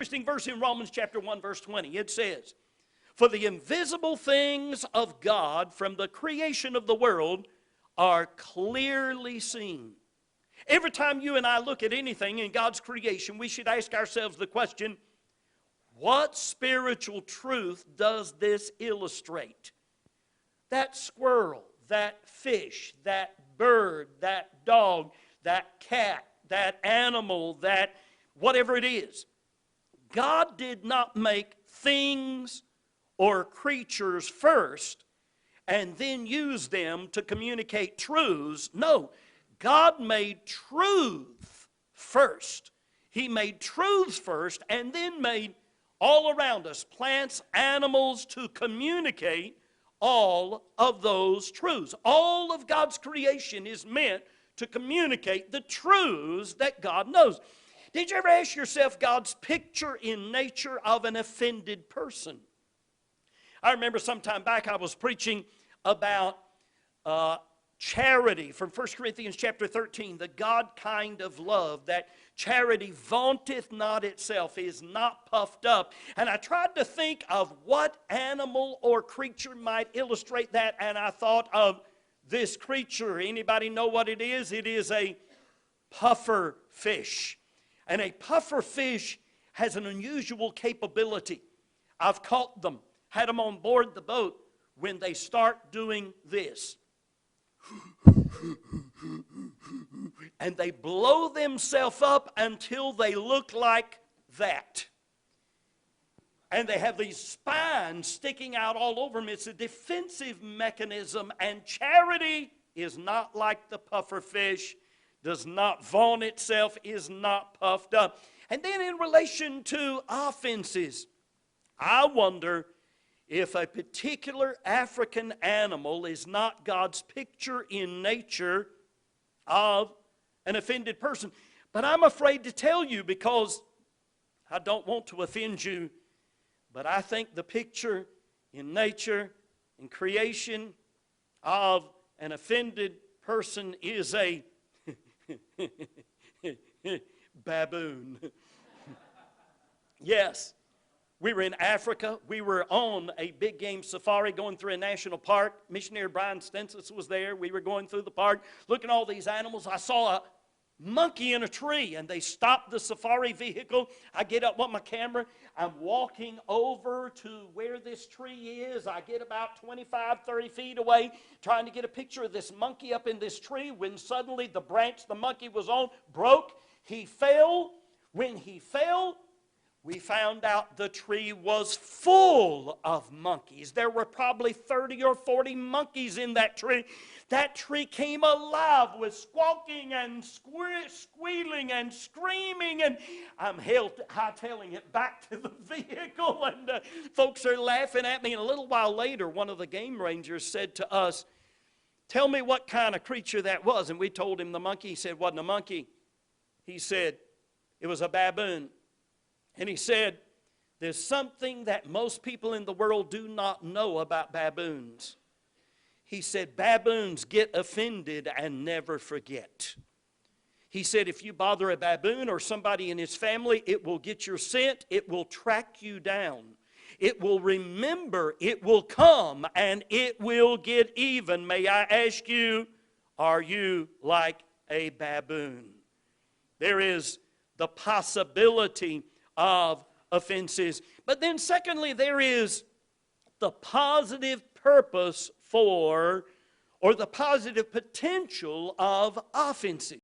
Interesting verse in Romans chapter 1, verse 20. It says, "For the invisible things of God from the creation of the world are clearly seen." Every time you and I look at anything in God's creation, we should ask ourselves the question, what spiritual truth does this illustrate? That squirrel, that fish, that bird, that dog, that cat, that animal, that whatever it is. God did not make things or creatures first and then use them to communicate truths. No, God made truth first. He made truths first and then made all around us, plants, animals, to communicate all of those truths. All of God's creation is meant to communicate the truths that God knows. Did you ever ask yourself God's picture in nature of an offended person? I remember some time back I was preaching about charity from 1 Corinthians chapter 13, the God kind of love, that charity vaunteth not itself, is not puffed up. And I tried to think of what animal or creature might illustrate that, and I thought of this creature. Anybody know what it is? It is a puffer fish. And a puffer fish has an unusual capability. I've caught them, had them on board the boat when they start doing this. And they blow themselves up until they look like that. And they have these spines sticking out all over them. It's a defensive mechanism, and charity is not like the puffer fish, does not vaunt itself, is not puffed up. And then in relation to offenses, I wonder if a particular African animal is not God's picture in nature of an offended person. But I'm afraid to tell you because I don't want to offend you, but I think the picture in nature, in creation of an offended person is a baboon. Yes. We were in Africa. We were on a big game safari going through a national park. Missionary Brian Stensis was there. We were going through the park, looking at all these animals. I saw a monkey in a tree, and they stopped the safari vehicle. I get up with my camera. I'm walking over to where this tree is. I get about 25, 30 feet away, trying to get a picture of this monkey up in this tree, when suddenly the branch the monkey was on broke. He fell. When he fell, we found out the tree was full of monkeys. There were probably 30 or 40 monkeys in that tree. That tree came alive with squawking and squealing and screaming, and I'm hightailing it back to the vehicle, and folks are laughing at me. And a little while later, one of the game rangers said to us, "Tell me what kind of creature that was." And we told him the monkey. He said, "It wasn't a monkey." He said, "It was a baboon." And he said, "There's something that most people in the world do not know about baboons." He said, "Baboons get offended and never forget." He said, "If you bother a baboon or somebody in his family, it will get your scent, it will track you down. It will remember, it will come, and it will get even." May I ask you, are you like a baboon? There is the possibility of offenses. But then secondly, there is the positive purpose for, or the positive potential of offenses.